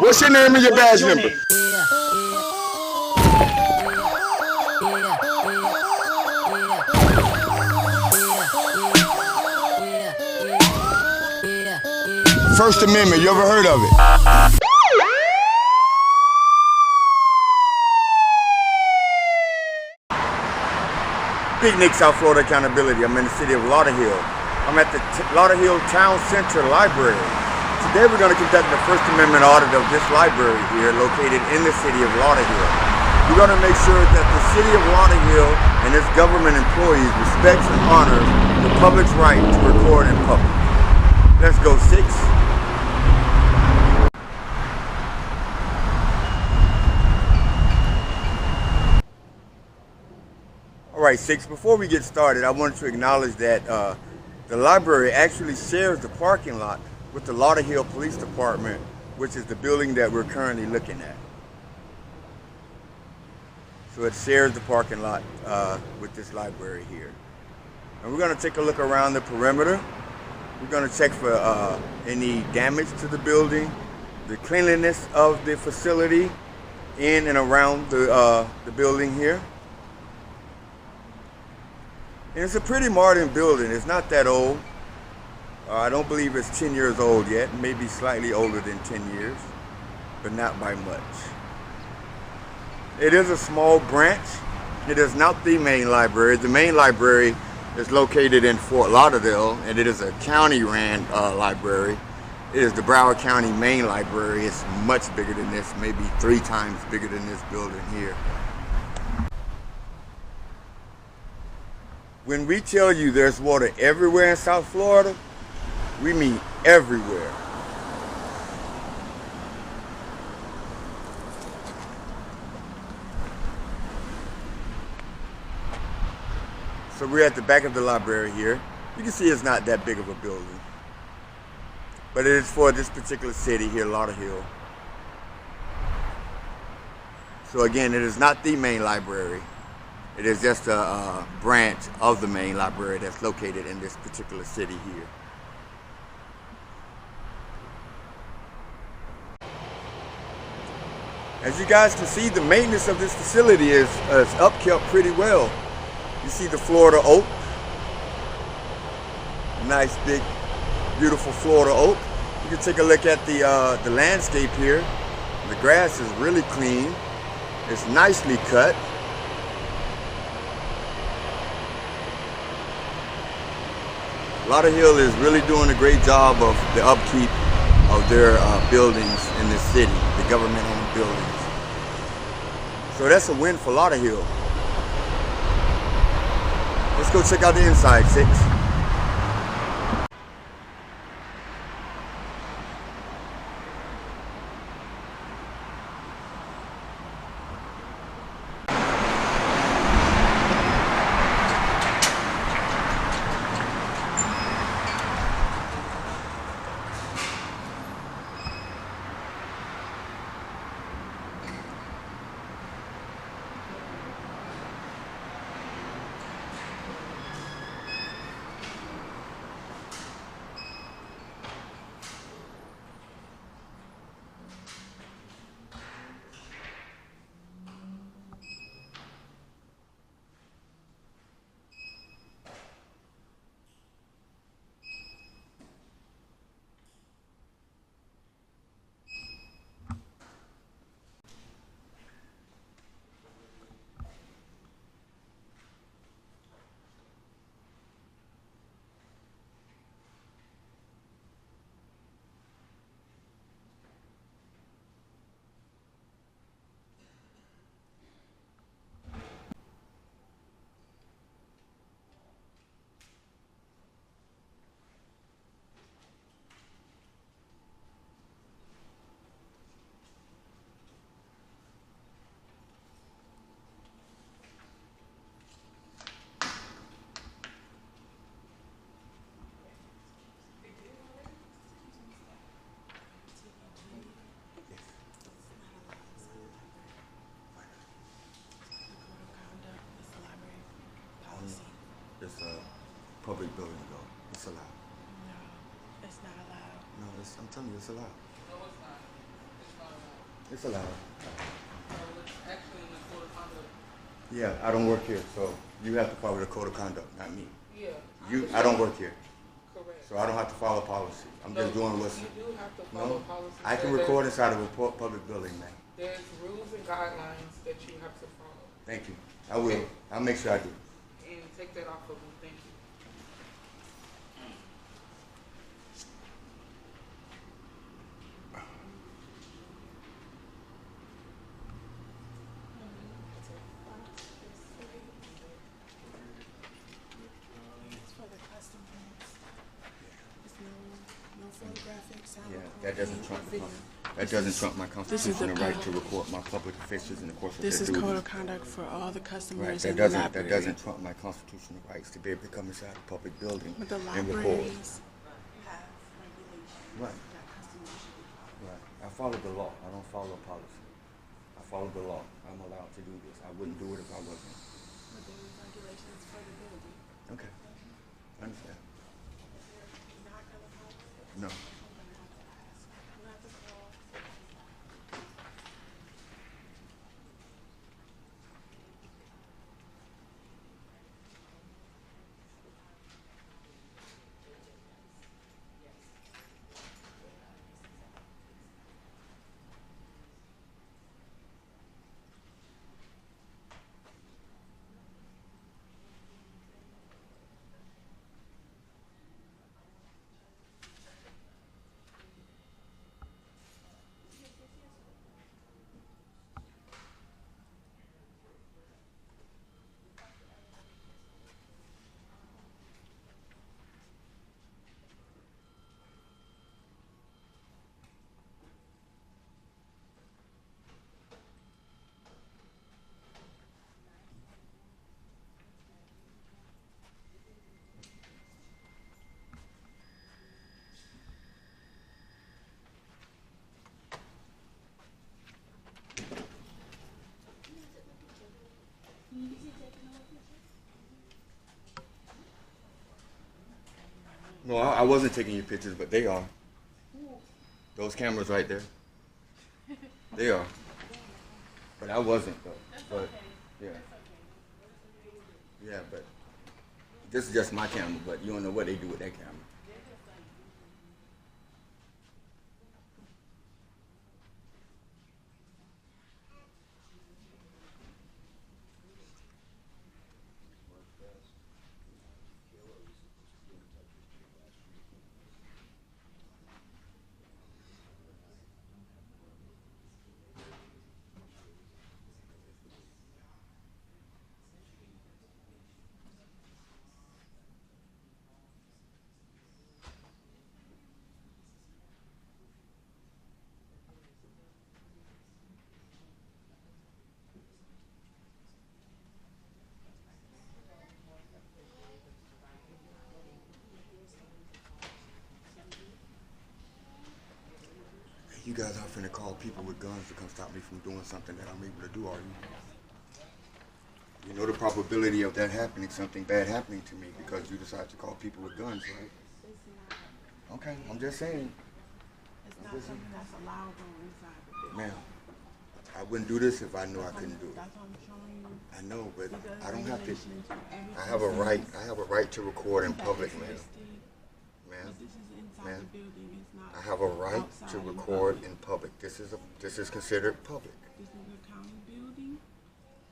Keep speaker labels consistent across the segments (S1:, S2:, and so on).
S1: What's your name and your badge number? First Amendment, you ever heard of it? Big Nick, South Florida Accountability. I'm in the city of Lauderhill. I'm at the Lauderhill Town Center Library. Today we're going to conduct the First Amendment audit of this library here located in the city of Lauderhill. We're going to make sure that the city of Lauderhill and its government employees respects and honors the public's right to record in public. Let's go, 6. Alright, 6, before we get started, I wanted to acknowledge that the library actually shares the parking lot with the Lauderhill Police Department, which is the building that we're currently looking at. So it shares the parking lot with this library here. And we're going to take a look around the perimeter. We're going to check for any damage to the building, the cleanliness of the facility in and around the building here. And it's a pretty modern building. It's not that old. I don't believe it's 10 years old yet. Maybe slightly older than 10 years, but not by much. It is a small branch. It is not the main library. The main library is located in Fort Lauderdale, and it is a county-ran library. It is the Broward County main library. It's much bigger than this, maybe 3 times bigger than this building here. When we tell you there's water everywhere in South Florida, we mean everywhere. So we're at the back of the library here. You can see it's not that big of a building, but it is for this particular city here, Lauderhill. So again, it is not the main library. It is just a branch of the main library that's located in this particular city here. As you guys can see, the maintenance of this facility is upkept pretty well. You see the Florida oak, nice big beautiful Florida oak. You can take a look at the landscape here. The grass is really clean. It's nicely cut. Lauderhill is really doing a great job of the upkeep of their buildings in the city, the government-owned buildings. So that's a win for Lauderhill. Let's go check out the inside, 6. It's a public building, though. It's allowed.
S2: No, it's not allowed.
S1: No, I'm telling you, it's allowed.
S2: No, it's not. It's not allowed.
S1: It's allowed.
S2: It's actually in the code of conduct.
S1: Yeah, I don't work here, so you have to follow the code of conduct, not me.
S2: Yeah.
S1: I don't work here,
S2: Correct.
S1: so I don't have to follow policy. I'm just doing what's.
S2: You do have to follow policy.
S1: I can record inside of a public building, man.
S2: There's rules and guidelines that you have to follow.
S1: Thank you. I will. I'll make sure I do.
S2: And take that off of me. Thank you.
S1: Yeah, that doesn't trump the that doesn't trump my constitutional right to record my public officials in the course of their duties.
S3: This is code of conduct for all the customers
S1: Right,
S3: in the library.
S1: that doesn't trump my constitutional rights to be able to come inside a public building
S3: But the
S1: and record.
S3: libraries have regulations
S1: Right.
S3: that customers should be following.
S1: Right. I follow the law. I don't follow policy. I follow the law. I'm allowed to do this. I wouldn't do it if I wasn't.
S3: But there is regulations for the building.
S1: Okay. I understand.
S3: You're not going to follow it?
S1: No.
S3: I'm going to have to ask. I'm going to have to call.
S1: No, I wasn't taking your pictures, but they are. Those cameras right there. They are. But I wasn't though. But yeah. Yeah, but this is just my camera, but you don't know what they do with that camera. You guys aren't finna call people with guns to come stop me from doing something that I'm able to do, are you? You know the probability of that happening, something bad happening to me, because you decide to call people with guns, right?
S3: It's not.
S1: Okay, I'm just saying.
S3: It's not something that's allowable inside the building.
S1: Ma'am, I wouldn't do this if I knew I couldn't do it.
S3: That's what I'm showing you.
S1: I know, but
S3: Because
S1: I don't have to.
S3: regulations for every
S1: I have a
S3: person
S1: right. I have a right to record in
S3: that
S1: public,
S3: is
S1: ma'am.
S3: listed,
S1: Ma'am,
S3: but this is inside
S1: Ma'am,
S3: the building. It's not
S1: I have a right
S3: outside
S1: to
S3: in
S1: record
S3: public.
S1: in public. This is considered public.
S3: This is a county building.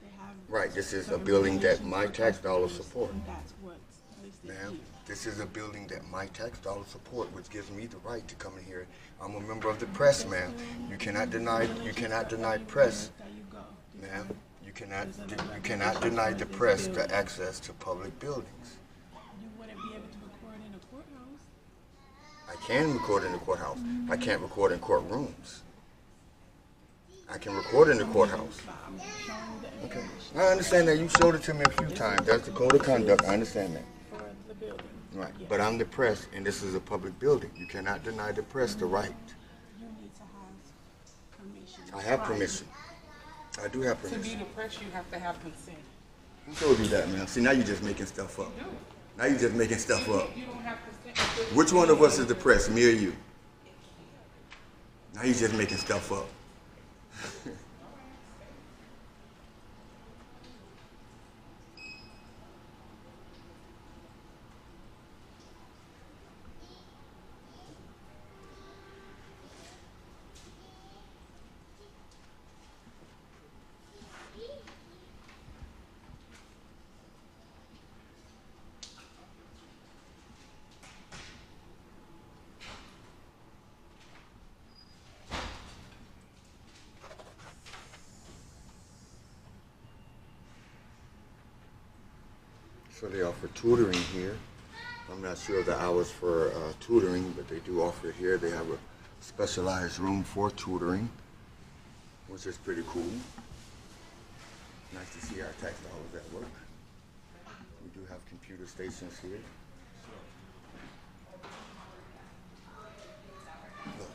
S3: They have
S1: Right. This is a
S3: certain
S1: building that
S3: regulations
S1: my
S3: for
S1: tax dollars
S3: customers,
S1: support.
S3: and that's what's listed
S1: Ma'am,
S3: here.
S1: this is a building that my tax dollars support, which gives me the right to come in here. I'm a member of the press, ma'am. You cannot deny press,
S3: There you go.
S1: ma'am. You cannot deny the press the access to public buildings.
S3: You wouldn't be able to record in a courthouse.
S1: I can record in the courthouse. I can't record in courtrooms. I can record in the courthouse.
S3: But I'm showing you the
S1: Okay.
S3: information
S1: I understand that. You showed it to me a few times. That's the code of conduct. I understand that.
S3: for the building.
S1: Right.
S3: Yes.
S1: But I'm the press, and this is a public building. You cannot deny the press the right.
S3: You need to have permission.
S1: I have permission. I do have
S2: To be
S1: permission.
S2: the press, you have to have consent.
S1: Who told you that, man? See, now you're just making stuff up.
S2: You do.
S1: Now you're just making stuff up.
S2: You don't have consent.
S1: Which one of us is the press, me or you? Now you're just making stuff up. So they offer tutoring here. I'm not sure of the hours for tutoring, but they do offer it here. They have a specialized room for tutoring, which is pretty cool. Nice to see our tax dollars at work. We do have computer stations here. Look,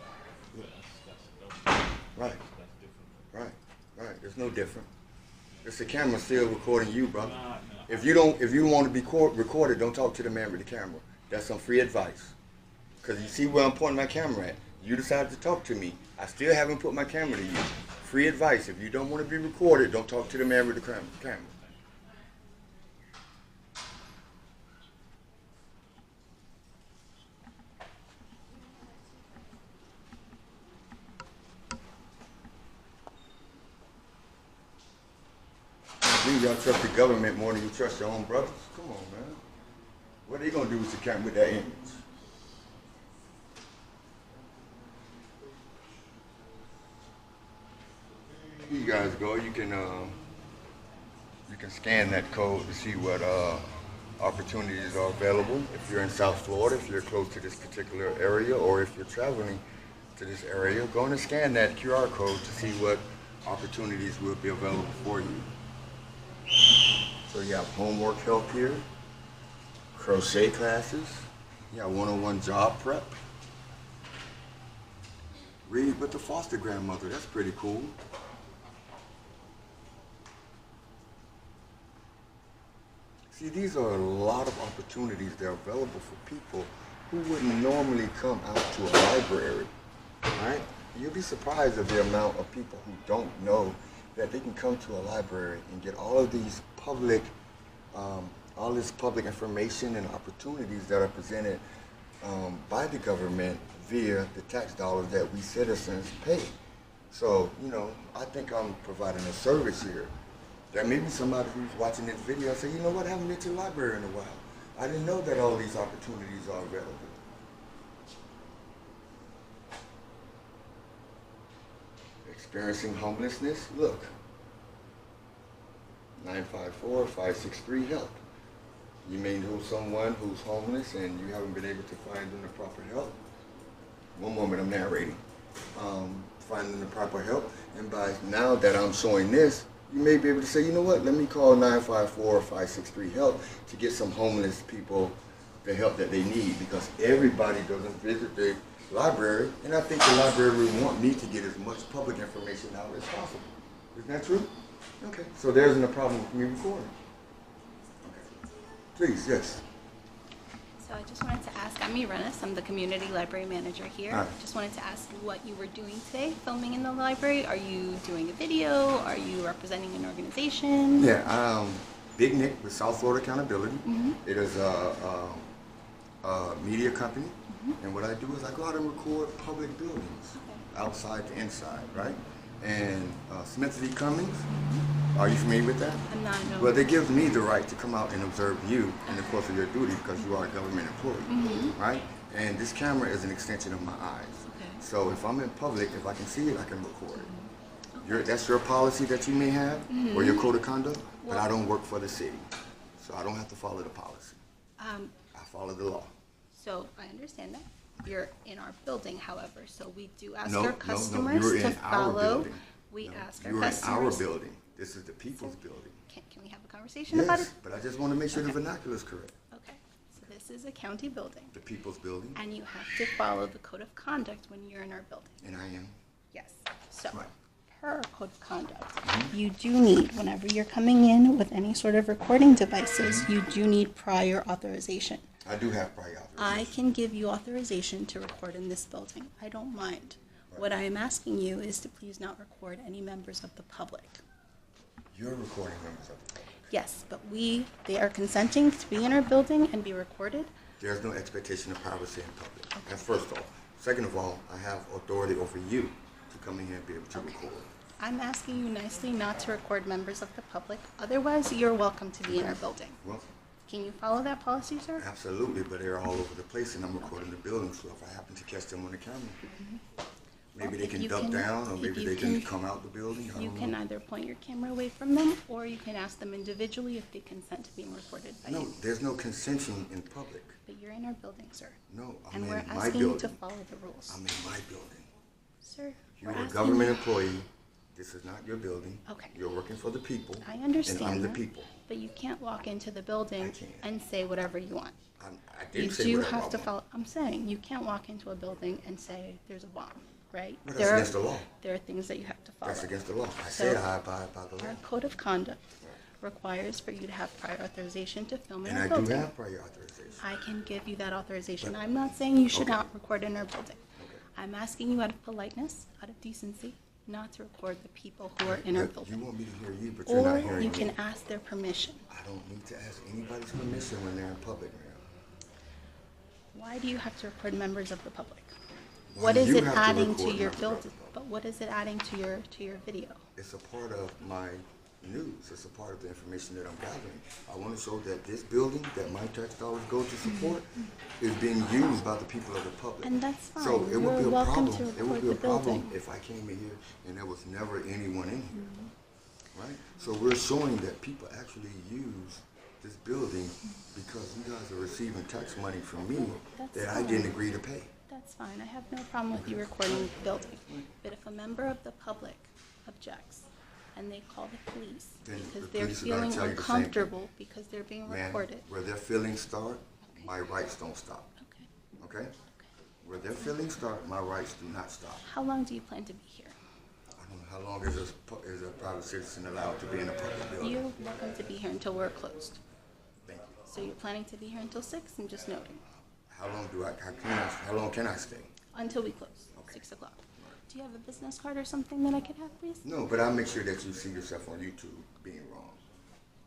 S1: look. Right, right. There's no different. It's the camera still recording you, brother. If you want to be recorded, don't talk to the man with the camera. That's some free advice. Because you see where I'm pointing my camera at. You decided to talk to me. I still haven't put my camera to you. Free advice. If you don't want to be recorded, don't talk to the man with the camera. Y'all trust the government more than you trust your own brothers. Come on, man. What are they gonna do with the camera with that image? Here you guys go. You can scan that code to see what opportunities are available. If you're in South Florida, if you're close to this particular area, or if you're traveling to this area, go and scan that QR code to see what opportunities will be available for you. So you have homework help here, crochet classes, you have one-on-one job prep. Read with the foster grandmother, that's pretty cool. See, these are a lot of opportunities that are available for people who wouldn't normally come out to a library, right? You'll be surprised at the amount of people who don't know that they can come to a library and get all of these public, all this public information and opportunities that are presented by the government via the tax dollars that we citizens pay. So, you know, I think I'm providing a service here. There may be somebody who's watching this video and say, you know what, I haven't been to the library in a while. I didn't know that all these opportunities are available. Experiencing homelessness, look. 954-563-HELP. You may know someone who's homeless and you haven't been able to find them the proper help. One moment, I'm narrating. Finding the proper help, and by now that I'm showing this, you may be able to say, you know what, let me call 954-563-HELP to get some homeless people the help that they need, because everybody doesn't visit the library, and I think the library would want me to get as much public information out as possible. Isn't that true? Okay, so there isn't a problem with me recording. Okay. Please, yes.
S4: So I just wanted to ask, I'm Irenis, I'm the community library manager here.
S1: Hi.
S4: Just wanted to ask what you were doing today, filming in the library. Are you doing a video? Are you representing an organization?
S1: Yeah, Big Nick with South Florida Accountability.
S4: Mm-hmm.
S1: It is a media company, and what I do is I go out and record public buildings, outside to inside, right? And Smith v. Cummings, are you familiar with that?
S4: I'm not, no.
S1: Well, that gives me the right to come out and observe you in the course of your duty because you are a government employee, right? And this camera is an extension of my eyes.
S4: Okay.
S1: So if I'm in public, if I can see it, I can record it. That's your policy that you may have, or your code of conduct, but I don't work for the city. So I don't have to follow the policy. I follow the law.
S4: So I understand that. You're in our building, however, so we do ask
S1: No,
S4: our
S1: no,
S4: customers
S1: you're
S4: to
S1: in our
S4: follow.
S1: building.
S4: We
S1: No,
S4: ask our
S1: you're
S4: customers.
S1: in our building. This is the people's building.
S4: Can we have a conversation about it?
S1: Yes, but I just want to make sure the vernacular is correct.
S4: Okay. So this is a county building,
S1: The people's building,
S4: and you have to follow the code of conduct when you're in our building.
S1: and I am.
S4: Yes. So,
S1: Right.
S4: per code of conduct, you do need, whenever you're coming in with any sort of recording devices, you do need prior authorization.
S1: I do have prior authorization.
S4: I can give you authorization to record in this building. I don't mind. What I am asking you is to please not record any members of the public.
S1: You're recording members of the public.
S4: Yes, but they are consenting to be in our building and be recorded.
S1: There's no expectation of privacy in public. That's first off. Second of all, I have authority over you to come in here and be able to record.
S4: I'm asking you nicely not to record members of the public. Otherwise, you're welcome to be in our building.
S1: Well,
S4: Can you follow that policy, sir?
S1: absolutely, but they're all over the place, and I'm recording the building, so if I happen to catch them on the camera, maybe
S4: Well,
S1: they
S4: if
S1: can
S4: you
S1: duck
S4: can-
S1: down, or
S4: if
S1: maybe
S4: you
S1: they can
S4: can-
S1: come out the building. I
S4: You
S1: don't
S4: can
S1: know.
S4: either point your camera away from them, or you can ask them individually if they consent to being recorded by
S1: No,
S4: you.
S1: there's no consenting in public.
S4: But you're in our building, sir.
S1: No, I'm
S4: And
S1: in
S4: we're
S1: my
S4: asking you to
S1: building.
S4: follow the rules.
S1: I'm in my building.
S4: Sir,
S1: You're
S4: we're
S1: a
S4: asking
S1: government
S4: you-
S1: employee. This is not your building.
S4: Okay.
S1: You're working for the people.
S4: I understand
S1: And I'm the
S4: that,
S1: people.
S4: but you can't walk into the building
S1: I can't.
S4: and say whatever you want.
S1: I
S4: You
S1: didn't say
S4: do
S1: whatever I
S4: have to
S1: want.
S4: follow, I'm saying, you can't walk into a building and say there's a bomb, right?
S1: Well, that's
S4: There are-
S1: against the law.
S4: There are things that you have to follow.
S1: That's against the law. I
S4: So,
S1: said I abide by the law.
S4: Our code of conduct requires for you to have prior authorization to film in
S1: And
S4: our
S1: I
S4: building.
S1: do have prior authorization.
S4: I can give you that authorization.
S1: But-
S4: I'm not saying you should
S1: Okay.
S4: not record in our building.
S1: Okay.
S4: I'm asking you out of politeness, out of decency, not to record the people who are in our
S1: You
S4: building.
S1: want me to hear you, but you're
S4: Or
S1: not hearing me.
S4: you can ask their permission.
S1: I don't need to ask anybody's permission when they're in public, ma'am.
S4: Why do you have to record members of the public?
S1: Why
S4: What
S1: do
S4: is
S1: you
S4: it
S1: have to
S4: adding
S1: record
S4: to your
S1: members of
S4: building?
S1: the public?
S4: But what is it adding to your video?
S1: It's a part of my news. It's a part of the information that I'm gathering. I want to show that this building that my tax dollars go to support is being used by the people of the public.
S4: And that's fine.
S1: So it would
S4: You're
S1: be a
S4: welcome
S1: problem.
S4: to
S1: It would
S4: record
S1: be a
S4: the
S1: problem
S4: building.
S1: if I came in here and there was never anyone in here. Right? So we're showing that people actually use this building because you guys are receiving tax money from me
S4: That's
S1: that I
S4: fine.
S1: didn't agree to pay.
S4: That's fine. I have no problem with you recording the building. But if a member of the public objects and they call the police
S1: Then
S4: because
S1: the
S4: they're
S1: police are gonna
S4: feeling
S1: tell you the same thing.
S4: uncomfortable because they're being
S1: Man,
S4: recorded.
S1: where their feelings start, my rights don't stop.
S4: Okay.
S1: Okay? Where their feelings start, my rights do not stop.
S4: How long do you plan to be here?
S1: I don't know how long is a private citizen allowed to be in a public building?
S4: You're welcome to be here until we're closed.
S1: Thank you.
S4: So you're planning to be here until 6? I'm just noting.
S1: How long can I stay?
S4: Until we close,
S1: Okay.
S4: 6 o'clock. Do you have a business card or something that I could have, please?
S1: No, but I'll make sure that you see yourself on YouTube being wrong.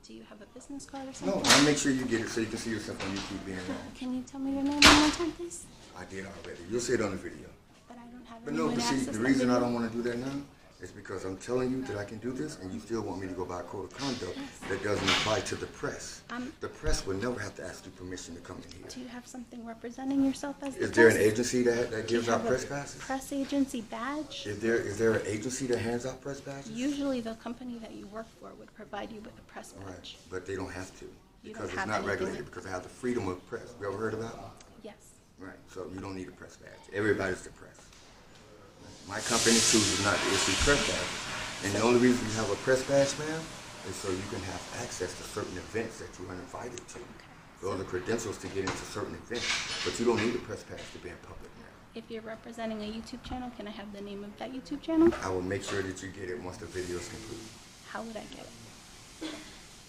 S4: Do you have a business card or
S1: No,
S4: something?
S1: I'll make sure you get it so you can see yourself on YouTube being wrong.
S4: Can you tell me your name one more time, please?
S1: I did already. You'll see it on the video.
S4: But I don't have
S1: But
S4: any
S1: no,
S4: way
S1: but
S4: to
S1: see,
S4: access
S1: the
S4: that
S1: reason I
S4: video.
S1: don't want to do that now is because I'm telling you that I can do this, and you still want me to go by a code of conduct that doesn't apply to the press. The press would never have to ask you permission to come in here.
S4: Do you have something representing yourself as the
S1: Is there an
S4: press?
S1: agency that
S4: Do you
S1: gives out
S4: have a
S1: press passes?
S4: press agency badge?
S1: Is there an agency that hands out press badges?
S4: Usually the company that you work for would provide you with a press
S1: All right,
S4: badge.
S1: but they don't have to
S4: You
S1: because
S4: don't
S1: it's
S4: have
S1: not
S4: anything
S1: regulated
S4: that-
S1: because I have the freedom of press. You ever heard of that?
S4: Yes.
S1: Right. So you don't need a press badge. Everybody's the press. My company chooses not to issue press badges, and the only reason you have a press badge, ma'am, is so you can have access to certain events that you are invited to. Those are credentials to get into certain events, but you don't need a press badge to be in public, ma'am.
S4: If you're representing a YouTube channel, can I have the name of that YouTube channel?
S1: I will make sure that you get it once the video is complete.
S4: How would I get it?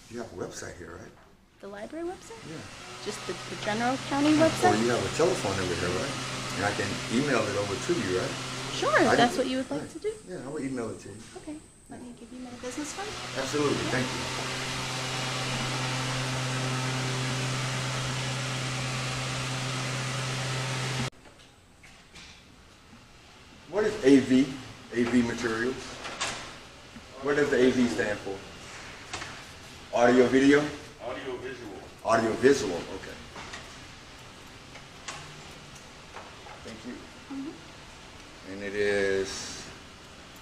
S1: You have a website here, right?
S4: The library website?
S1: Yeah.
S4: Just the general county
S1: Or
S4: website?
S1: you have a telephone number here, right? And I can email it over to you, right?
S4: Sure,
S1: I
S4: if that's
S1: can-
S4: what you would like
S1: right.
S4: to do.
S1: Yeah, I will email it to you.
S4: Okay, let me give you my business card.
S1: Absolutely, thank you. What is AV? AV materials? What does the AV stand for? Audio video?
S5: Audio visual.
S1: Audio visual, okay. Thank you. And it is,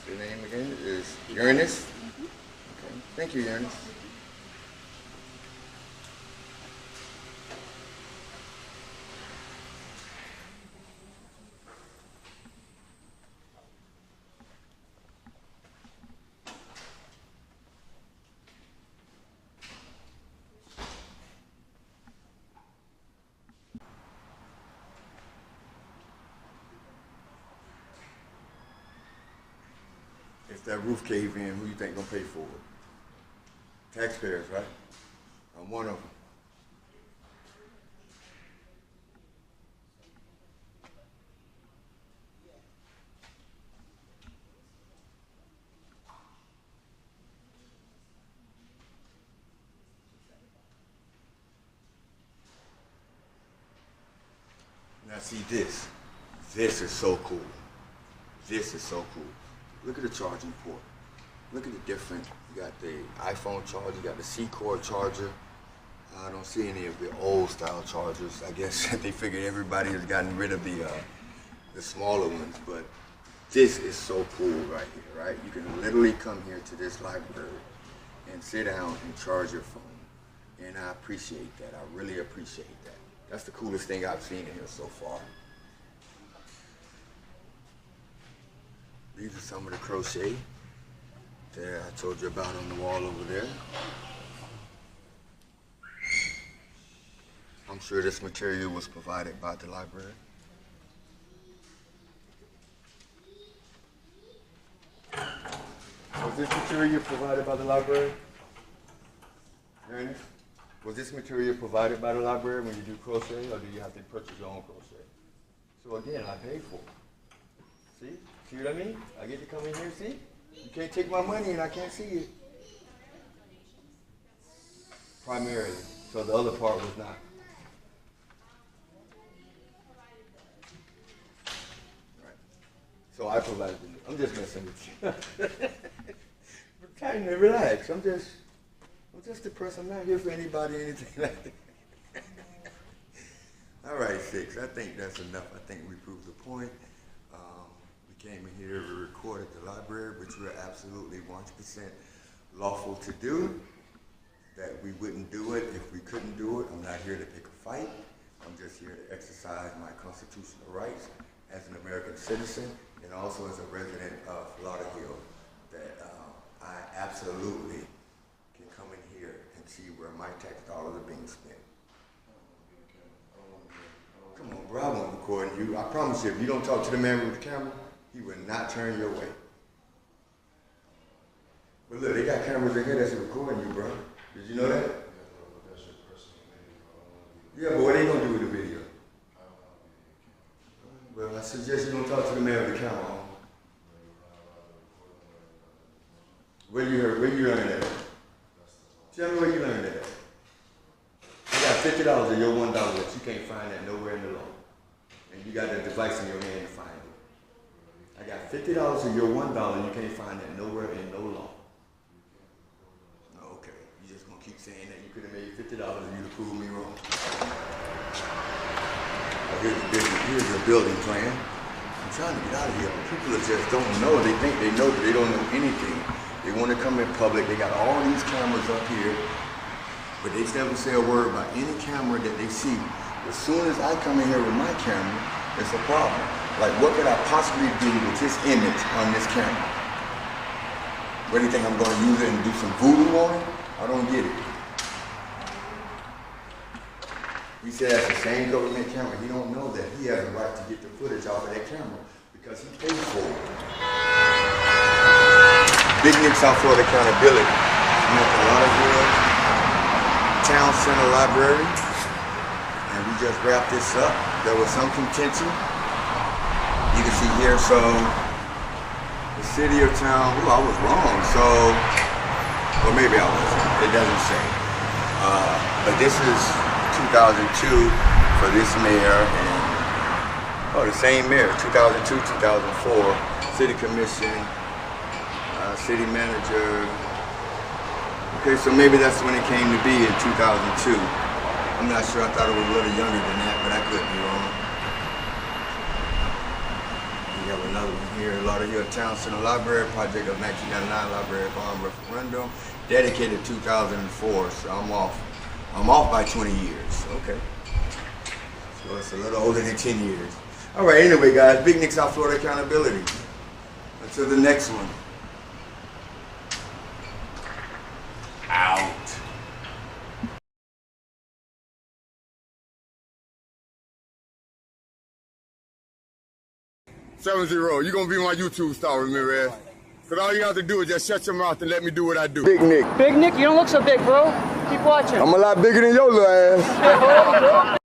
S1: the name again is Uranus? Okay, thank you, Uranus. If that roof cave in, who you think gonna pay for it? Taxpayers, right? I'm one of them. Now see this. This is so cool. This is so cool. Look at the charging port. Look at the different. You got the iPhone charger, you got the C-cord charger. I don't see any of the old style chargers. I guess they figured everybody has gotten rid of the smaller ones, but this is so cool right here, right? You can literally come here to this library and sit down and charge your phone. And I appreciate that. I really appreciate that. That's the coolest thing I've seen in here so far. These are some of the crochet that I told you about on the wall over there. I'm sure this material was provided by the library. Was this material provided by the library? Ernest? Was this material provided by the library when you do crochet, or do you have to purchase your own crochet? So again, I paid for it. See? See what I mean? I get to come in here, see? You can't take my money and I can't see it. Primarily. So the other part was not. Right. So I provided it. I'm just messing with you. I'm trying to relax. I'm just depressed. I'm not here for anybody or anything like that. All right, 6. I think that's enough. I think we proved the point. We came in here to record at the library, which we're absolutely 100% lawful to do. That we wouldn't do it if we couldn't do it. I'm not here to pick a fight. I'm just here to exercise my constitutional rights as an American citizen and also as a resident of Lauderhill. That I absolutely can come in here and see where my tax dollars are being spent. Come on, bro, I won't record you. I promise you, if you don't talk to the man with the camera, he will not turn your way. But look, they got cameras in here that's recording you, bro. Did you know that? Yeah, but what are they gonna do with the video? Well, I suggest you don't talk to the man with the camera on. Where you learn that? Tell me where you learned that. You got $50 of your $1 that you can't find that nowhere in the law. And you got that device in your hand to find it. I got $50 of your $1, you can't find that nowhere in no law. Okay, you just gonna keep saying that you could have made $50 and you'd have proved me wrong. Here's the building plan. I'm trying to get out of here. People that just don't know. They think they know, but they don't know anything. They want to come in public. They got all these cameras up here, but they never say a word about any camera that they see. As soon as I come in here with my camera, it's a problem. Like, what could I possibly do with this image on this camera? What do you think, I'm going to use it and do some voodoo on it? I don't get it. He said that's the same government camera. He don't know that he has a right to get the footage off of that camera because he paid for it. Big Nick South Florida Accountability. I'm at the Lauderhill Town Center Library, and we just wrapped this up. There was some contention. You can see here, so the city or town, I was wrong, so, or maybe I wasn't, it doesn't say. But this is 2002 for this mayor, and, the same mayor, 2002, 2004, city commission, city manager. Okay, so maybe that's when it came to be in 2002. I'm not sure, I thought it was a little younger than that, but I could be wrong. We have another one here, Lauderhill Town Center Library, project of 1999 Library Bond Referendum, dedicated 2004, so I'm off by 20 years, okay. So it's a little older than 10 years. All right, anyway, guys, Big Nick South Florida Accountability. Until the next one. Out. 70, you gonna be my YouTube star with me, Red. Cause all you have to do is just shut your mouth and let me do what I do. Big Nick.
S5: Big Nick, you don't look so big, bro. Keep watching.
S1: I'm a lot bigger than your little ass.